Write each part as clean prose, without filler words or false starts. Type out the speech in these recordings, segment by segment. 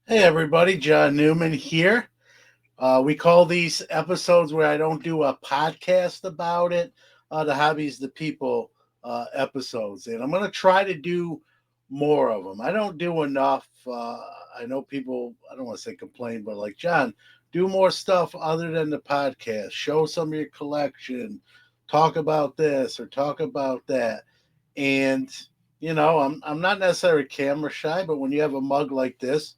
Hey everybody, John Newman here. We call these episodes where I don't do a podcast about it, the hobbies, the people episodes, and I'm going to try to do more of them. I don't do enough. I know people, I don't want to say complain, but like John, do more stuff other than the podcast. Show some of your collection. Talk about this or talk about that. And I'm not necessarily camera shy, but when you have a mug like this,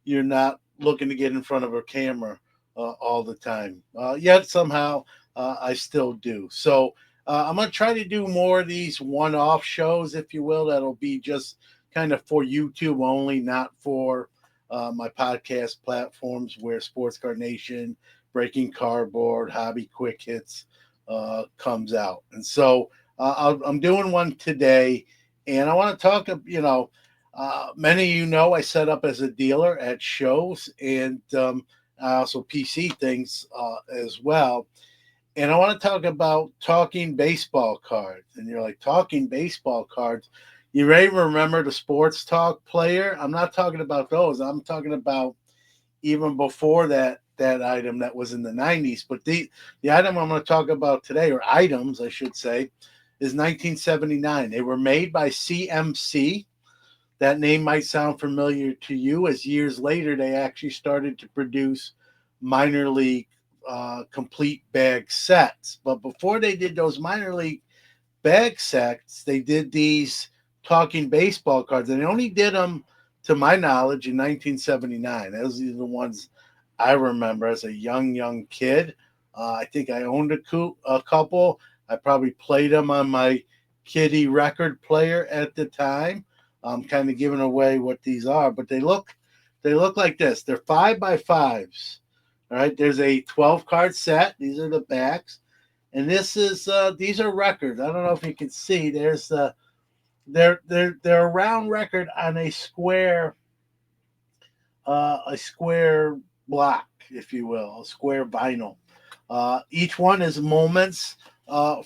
you're not looking to get in front of a camera all the time. Yet somehow I still do. So I'm gonna try to do more of these one-off shows, if you will. That'll be just kind of for YouTube only, not for my podcast platforms where Sports Card Nation, Breaking Cardboard, Hobby Quick Hits comes out. And so I'm doing one today, and I want to talk. Many of you know I set up as a dealer at shows, and I also PC things as well. And I want to talk about talking baseball cards. And you're like, talking baseball cards? You may remember the sports talk player. I'm not talking about those. I'm talking about even before that item that was in the 90s. But the item I'm going to talk about today, or items I should say, is 1979. They were made by CMC. That name might sound familiar to you, as years later they actually started to produce minor league complete bag sets. But before they did those minor league bag sets, they did these talking baseball cards, and they only did them, to my knowledge, in 1979. Those are the ones I remember as a young kid. I think I owned a couple. I probably played them on my kiddie record player at the time. I'm kind of giving away what these are, but they look like this. They're 5x5s. All right. There's a 12 card set. These are the backs, and these are records. I don't know if you can see. There's they're a round record on a square block, if you will, a square vinyl. Each one is moments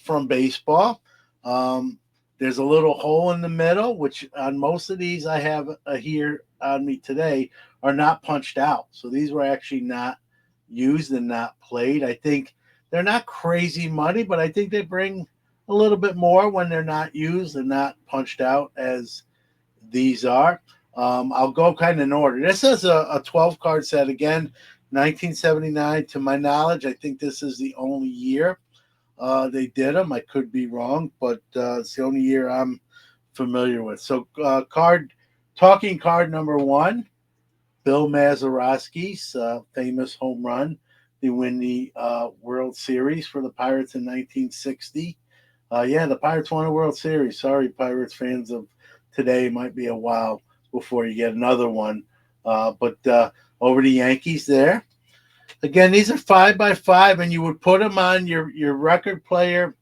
from baseball. Um, there's a little hole in the middle, which on most of these I have here on me today are not punched out. So these were actually not used and not played. I think they're not crazy money, but I think they bring a little bit more when they're not used and not punched out as these are. I'll go kind of in order. This is a 12 card set again, 1979. To my knowledge, I think this is the only year they did them. I could be wrong, but it's the only year I'm familiar with. So, talking card number one, Bill Mazeroski's famous home run to win the World Series for the Pirates in 1960. Yeah, the Pirates won a World Series. Sorry, Pirates fans of today, might be a while before you get another one. But over the Yankees there. Again, these are 5x5, and you would put them on your record player,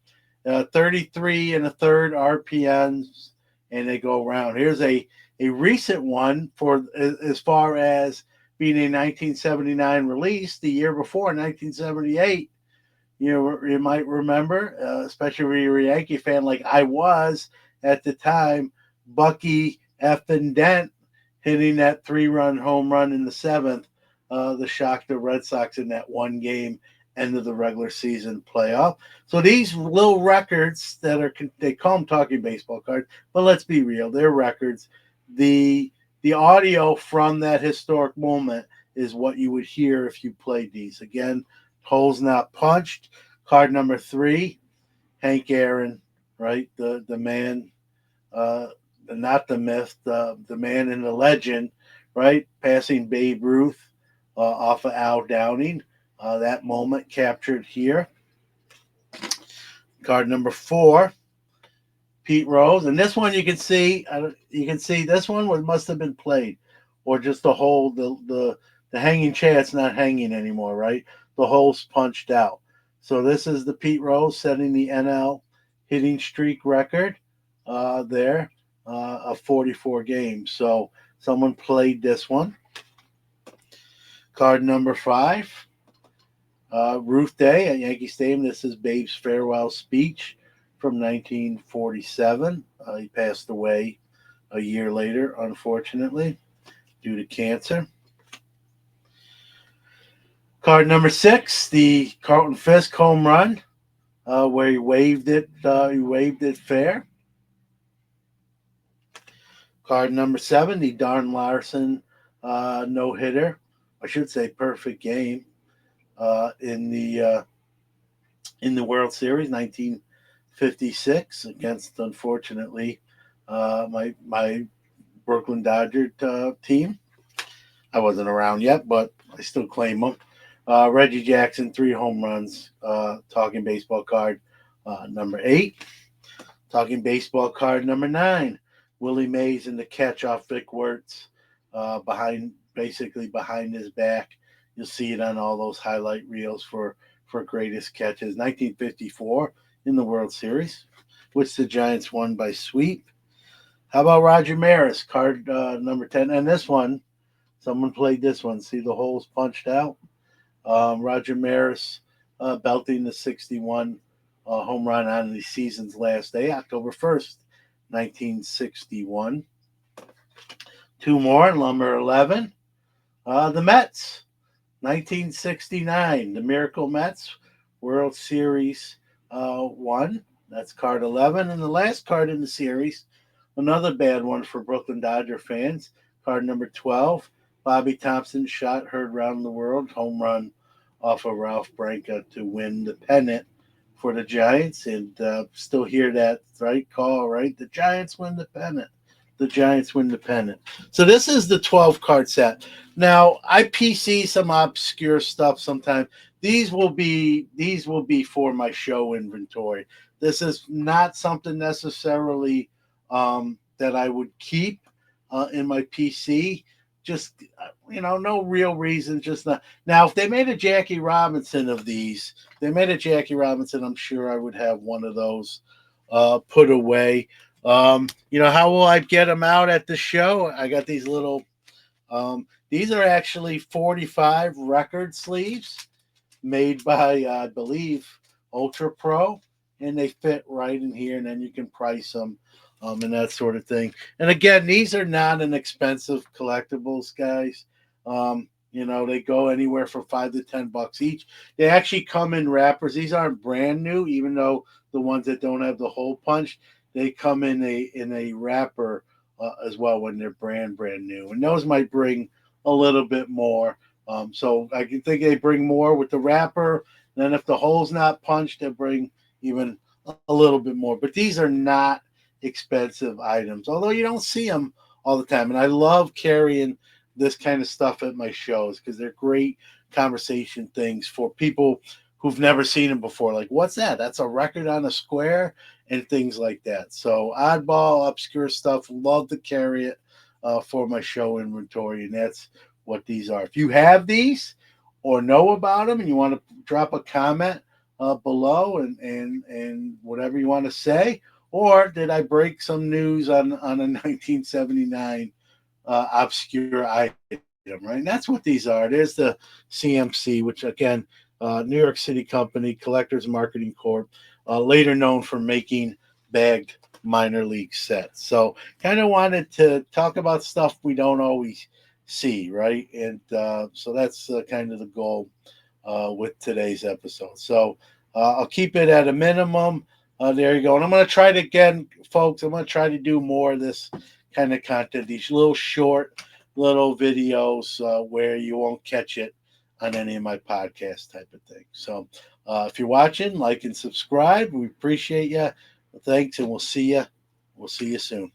33 and a third RPMs, and they go around. Here's a recent one for as far as being a 1979 release. The year before, 1978, you might remember, especially if you're a Yankee fan like I was at the time, Bucky effing Dent hitting that 3-run home run in the seventh, the shock the Red Sox in that one game end of the regular season playoff. So these little records that they call them talking baseball cards, but let's be real, they're records. The the audio from that historic moment is what you would hear if you played these. Again, holes not punched. Card number three, Hank Aaron, right? The man, uh, not the myth, the man and the legend, right? Passing Babe Ruth off of Al Downing. That moment captured here. Card number four, Pete Rose, and this one you can see this one must have been played, or just the hole, the hanging chance not hanging anymore, right? The hole's punched out. So this is the Pete Rose setting the NL hitting streak record there of 44 games. So someone played this one. Card number five, Ruth Day at Yankee Stadium. This is Babe's farewell speech from 1947. He passed away a year later, unfortunately, due to cancer. Card number 6, the Carlton Fisk home run, where he waved it. He waved it fair. Card number 7, the Darn Larson no hitter. I should say perfect game in the World Series, 1956, against, unfortunately, my Brooklyn Dodger team. I wasn't around yet, but I still claim them. Reggie Jackson, 3 home runs. Talking baseball card number 8. Talking baseball card number 9. Willie Mays in the catch off Vic Wertz, behind his back. You'll see it on all those highlight reels for greatest catches. 1954 in the World Series, which the Giants won by sweep. How about Roger Maris, card number 10? And this one, someone played this one. See the holes punched out? Roger Maris belting the 61 home run on the season's last day, October 1st, 1961. 2 more, number 11. The Mets, 1969. The Miracle Mets, World Series 1. That's card 11. And the last card in the series, another bad one for Brooklyn Dodger fans, card number 12. Bobby Thompson shot heard around the world, home run off of Ralph Branca to win the pennant for the Giants. And still hear that right call, right? The Giants win the pennant. The Giants win the pennant. So this is the 12 card set. Now I PC some obscure stuff sometimes. These will be for my show inventory. This is not something necessarily that I would keep in my PC. Just no real reason. Just not. Now, if they made a Jackie Robinson of these, I'm sure I would have one of those put away. How will I get them out at the show? I got these little. These are actually 45 record sleeves made by, I believe, Ultra Pro, and they fit right in here. And then you can price them. And that sort of thing. And again, these are not inexpensive collectibles, guys. They go anywhere from $5 to $10 each. They actually come in wrappers. These aren't brand new, even though the ones that don't have the hole punch, they come in a wrapper as well when they're brand new. And those might bring a little bit more. So I can think they bring more with the wrapper. And then if the hole's not punched, they bring even a little bit more. But these are not expensive items, although you don't see them all the time. And I love carrying this kind of stuff at my shows because they're great conversation things for people who've never seen them before. Like, what's that? That's a record on a square, and things like that. So oddball, obscure stuff, love to carry it for my show inventory, and that's what these are. If you have these or know about them and you want to drop a comment below and whatever you want to say. Or did I break some news on a 1979 obscure item, right? And that's what these are. There's the CMC, which, again, New York City company, Collectors Marketing Corp., later known for making bagged minor league sets. So kind of wanted to talk about stuff we don't always see, right? And so that's kind of the goal with today's episode. So I'll keep it at a minimum. There you go. And I'm going to try to, again, folks, I'm going to try to do more of this kind of content, these little short little videos where you won't catch it on any of my podcast type of thing. So if you're watching, like and subscribe. We appreciate you. Thanks, and we'll see you. We'll see you soon.